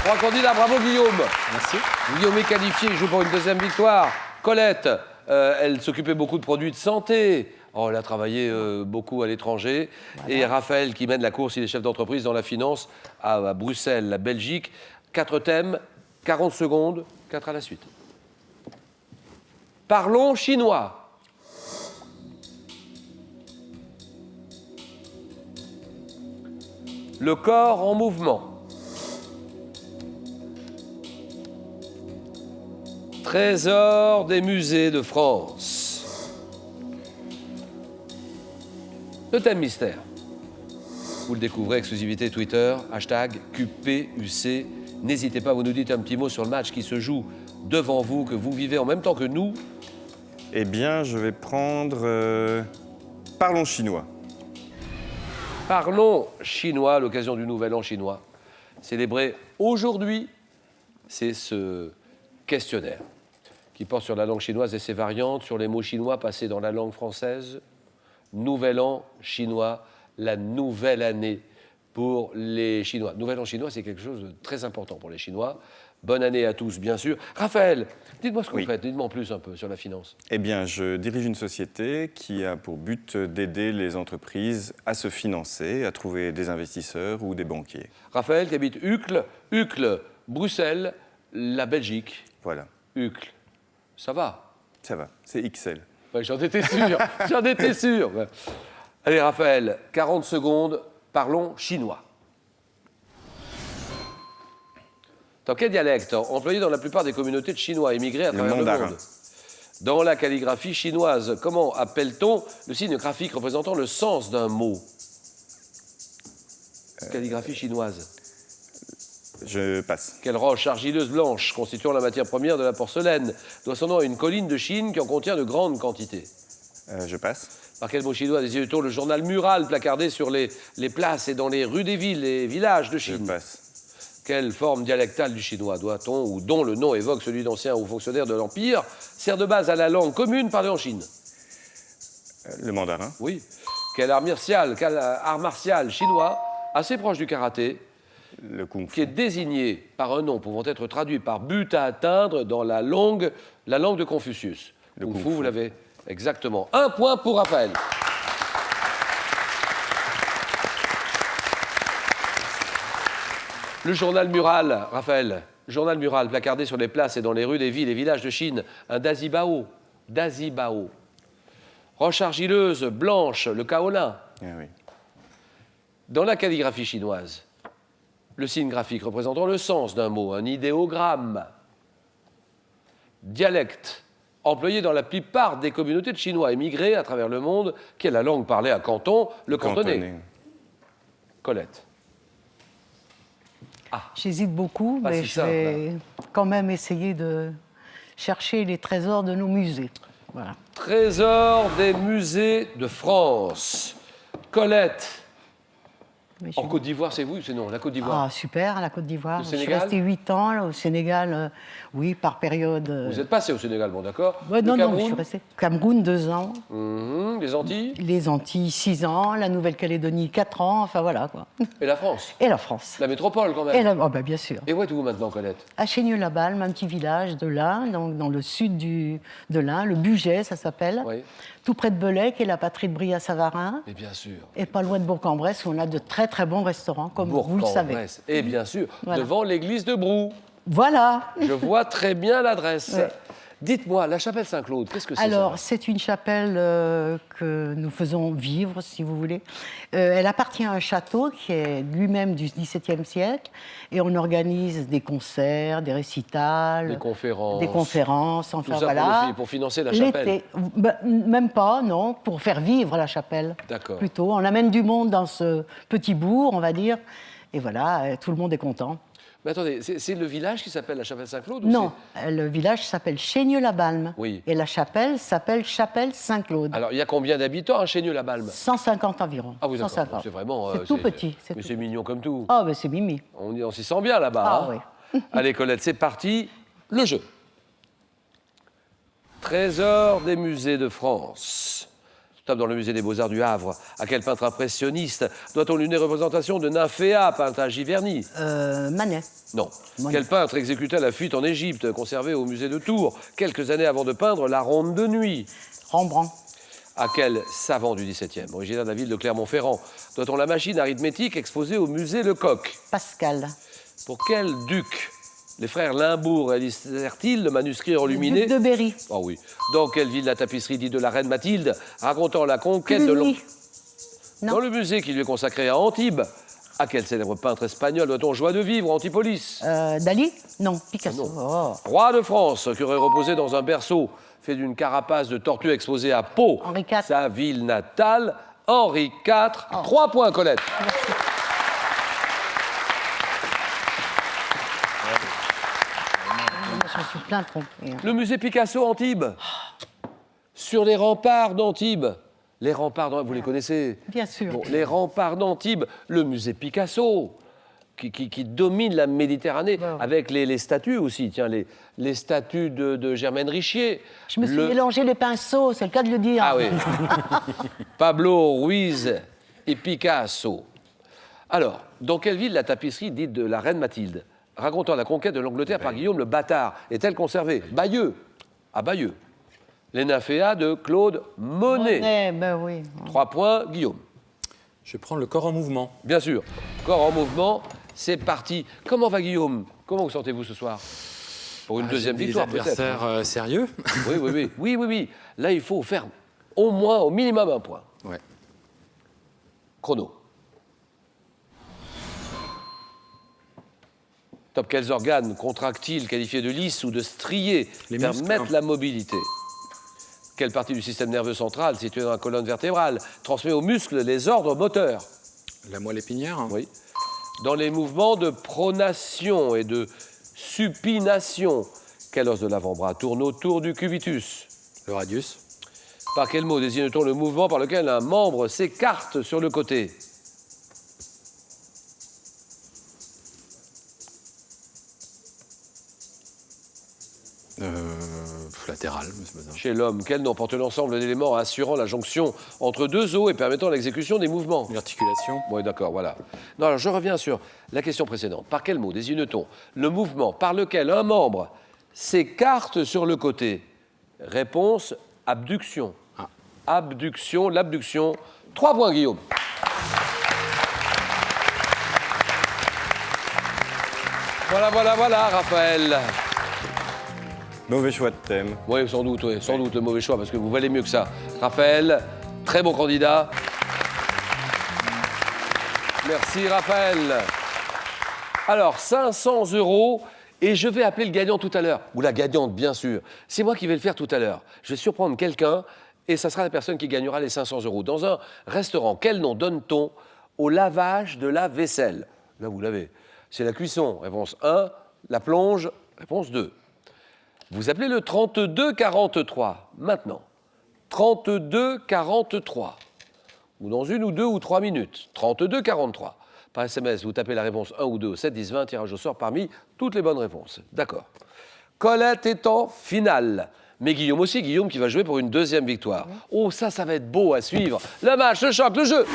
3 candidats, bravo Guillaume. Merci. Guillaume est qualifié, il joue pour une deuxième victoire. Colette, elle s'occupait beaucoup de produits de santé. Oh, elle a travaillé beaucoup à l'étranger. Voilà. Et Raphaël, qui mène la course, il est chef d'entreprise dans la finance à Bruxelles, la Belgique. 4 thèmes, 40 secondes, 4 à la suite. Parlons chinois. Le corps en mouvement. Trésor des musées de France. Le thème mystère. Vous le découvrez, exclusivité Twitter, hashtag QPUC. N'hésitez pas, vous nous dites un petit mot sur le match qui se joue devant vous, que vous vivez en même temps que nous. Eh bien, je vais prendre... Parlons chinois. Parlons chinois à l'occasion du Nouvel An chinois. Célébré aujourd'hui, c'est ce questionnaire qui porte sur la langue chinoise et ses variantes, sur les mots chinois passés dans la langue française. Nouvel An chinois, la nouvelle année pour les Chinois. Nouvel An chinois, c'est quelque chose de très important pour les Chinois. Bonne année à tous, bien sûr. Raphaël, dites-moi ce que vous faites, dites-moi en plus un peu sur la finance. Eh bien, je dirige une société qui a pour but d'aider les entreprises à se financer, à trouver des investisseurs ou des banquiers. Raphaël, qui habite Uccle, Bruxelles, la Belgique. Voilà. Uccle, ça va? Ça va, c'est XL. Ouais, j'en étais sûr, j'en étais sûr. Allez, Raphaël, 40 secondes, parlons chinois. Dans quel dialecte, employé dans la plupart des communautés de Chinois émigrés à travers le monde? Dans la calligraphie chinoise, comment appelle-t-on le signe graphique représentant le sens d'un mot? Calligraphie chinoise. Je passe. Quelle roche argileuse blanche, constituant la matière première de la porcelaine, doit son nom à une colline de Chine qui en contient de grandes quantités? Je passe. Par quel mot chinois désigne-t-on le journal mural placardé sur les places et dans les rues des villes et villages de Chine? Je passe. Quelle forme dialectale du chinois doit-on, ou dont le nom évoque celui d'ancien ou fonctionnaire de l'Empire, sert de base à la langue commune parlée en Chine? Le mandarin. Oui. Quel art martial chinois, assez proche du karaté, le kung fu, qui est désigné par un nom pouvant être traduit par but à atteindre dans la langue de Confucius? Le kung fu, vous l'avez exactement. 1 point pour Raphaël. Le journal mural, Raphaël, journal mural placardé sur les places et dans les rues des villes et villages de Chine, un dazibao. Roche argileuse, blanche, le kaolin. Ah oui. Dans la calligraphie chinoise, le signe graphique représentant le sens d'un mot, un idéogramme. Dialecte, employé dans la plupart des communautés de Chinois émigrés à travers le monde, qui est la langue parlée à Canton, le cantonais. Colette. Ah. J'hésite beaucoup, mais je vais quand même essayer de chercher les trésors de nos musées. Voilà. Trésors des musées de France. Colette. En Côte d'Ivoire, c'est vous? C'est non, la Côte d'Ivoire. Ah, super, la Côte d'Ivoire. Le Je Sénégal? suis restée 8 ans là, au Sénégal, oui, par période. Vous êtes passé au Sénégal, bon, d'accord. Ouais, non, je suis restée. Cameroun, 2 ans. Les Antilles? Les Antilles, 6 ans. La Nouvelle-Calédonie, 4 ans. Enfin, voilà, quoi. Et la France? Et la France. La métropole, quand même. Et oh, ben, bien sûr. Et où êtes-vous maintenant, Colette? À Chénieux-la-Balme, un petit village de l'Ain, dans le sud de l'Ain, le Bugey, ça s'appelle. Oui. Tout près de Belay, qui est la patrie de Bria-Savarin. Et bien sûr. Et pas loin de Bourg-en-Bresse, où on a de très très bons restaurants, comme vous le savez. Et bien sûr, voilà. Devant l'église de Brou. Voilà. Je vois très bien l'adresse. Ouais. Dites-moi, la chapelle Saint-Claude, qu'est-ce que c'est? Alors, c'est une chapelle que nous faisons vivre, si vous voulez. Elle appartient à un château qui est lui-même du XVIIe siècle, et on organise des concerts, des récitals, des conférences, enfin tout ça voilà. pour financer la chapelle. Même pas, non, pour faire vivre la chapelle. D'accord. Plutôt, on amène du monde dans ce petit bourg, on va dire, et voilà, tout le monde est content. Mais attendez, c'est le village qui s'appelle la chapelle Saint-Claude? Non, le village s'appelle Chénieux-la-Balme. Oui. Et la chapelle s'appelle Chapelle Saint-Claude. Alors, il y a combien d'habitants à Chénieux-la-Balme? 150 environ. Ah oui, d'accord. 150. C'est vraiment... c'est tout petit. Mais c'est mignon comme tout. Ah, ben c'est mimi. On s'y sent bien là-bas. Ah oui. Allez, Colette, c'est parti. Le jeu. Trésor des musées de France. Top dans le musée des Beaux-Arts du Havre. À quel peintre impressionniste doit-on l'une des représentations de Nymphéa, peinte à Giverny? Manet. Non. Monet. Quel peintre exécuta la fuite en Égypte, conservée au musée de Tours, quelques années avant de peindre La Ronde de nuit? Rembrandt. À quel savant du XVIIe, originaire de la ville de Clermont-Ferrand, doit-on la machine arithmétique exposée au musée Lecoq? Pascal. Pour quel duc les frères Limbourg réalisèrent-ils le manuscrit enluminé? Duc de Berry. Oh oui. Dans quelle ville la tapisserie dite de la reine Mathilde, racontant la conquête de Cluny. Non. Dans le musée qui lui est consacré à Antibes, à quel célèbre peintre espagnol doit-on Joie de vivre, Antipolis? Dali? Non, Picasso. Non. Oh. Roi de France, qui aurait reposé dans un berceau fait d'une carapace de tortue exposée à Pau, Henri IV. sa ville natale, Henri IV. 3 points, Colette. Je me suis plein trompée. Hein. Le musée Picasso, Antibes. Sur les remparts d'Antibes. Les remparts, vous les connaissez? Bien sûr. Bon, les remparts d'Antibes, le musée Picasso, qui domine la Méditerranée, Wow. avec les statues aussi, tiens, les statues de Germaine Richier. Je me suis mélangé les pinceaux, c'est le cas de le dire. Ah oui. Pablo Ruiz et Picasso. Alors, dans quelle ville la tapisserie dite de la reine Mathilde, racontant la conquête de l'Angleterre par Guillaume le Bâtard, est-elle conservée? Bayeux. À Bayeux. Les Nymphéas de Claude Monet. Monet, ben oui. 3 points, Guillaume. Je vais prendre le corps en mouvement. Bien sûr. Corps en mouvement, c'est parti. Comment va Guillaume? Comment vous sentez-vous ce soir? Pour une deuxième J'ai des victoire, peut-être. adversaires sérieux. Oui. Là, il faut faire au moins, au minimum, 1 point. Ouais. Chrono. Top, quels organes contractiles qualifiés de lisses ou de striés Les permettent muscles. la mobilité? Quelle partie du système nerveux central, située dans la colonne vertébrale, transmet aux muscles les ordres moteurs? La moelle épinière. Oui. Dans les mouvements de pronation et de supination, quel os de l'avant-bras tourne autour du cubitus? Le radius. Par quel mot désigne-t-on le mouvement par lequel un membre s'écarte sur le côté? Latéral. mais c'est pas ça. Chez l'homme, quel nom porte l'ensemble d'éléments assurant la jonction entre deux os et permettant l'exécution des mouvements? L'articulation. Oui, d'accord, voilà. Non, alors je reviens sur la question précédente. Par quel mot désigne-t-on le mouvement par lequel un membre s'écarte sur le côté? Réponse, abduction. Ah. Abduction, l'abduction. 3 points, Guillaume. Voilà, Raphaël. Mauvais choix de thème. Oui, sans doute le mauvais choix, parce que vous valez mieux que ça. Raphaël, très bon candidat. Merci, Raphaël. Alors, 500 €, et je vais appeler le gagnant tout à l'heure. Ou la gagnante, bien sûr. C'est moi qui vais le faire tout à l'heure. Je vais surprendre quelqu'un, et ça sera la personne qui gagnera les 500 €. Dans un restaurant, quel nom donne-t-on au lavage de la vaisselle? Là, vous l'avez. C'est la cuisson. Réponse 1. La plonge. Réponse 2. Vous appelez le 32 43, maintenant. 32 43. Ou dans 1 ou 2 ou 3 minutes. 32 43. Par SMS, vous tapez la réponse 1 ou 2 au 7 10 20, tirage au sort parmi toutes les bonnes réponses. D'accord. Colette est en finale. Mais Guillaume aussi, Guillaume qui va jouer pour une deuxième victoire. Oh, ça va être beau à suivre. Le match, le choc, le jeu.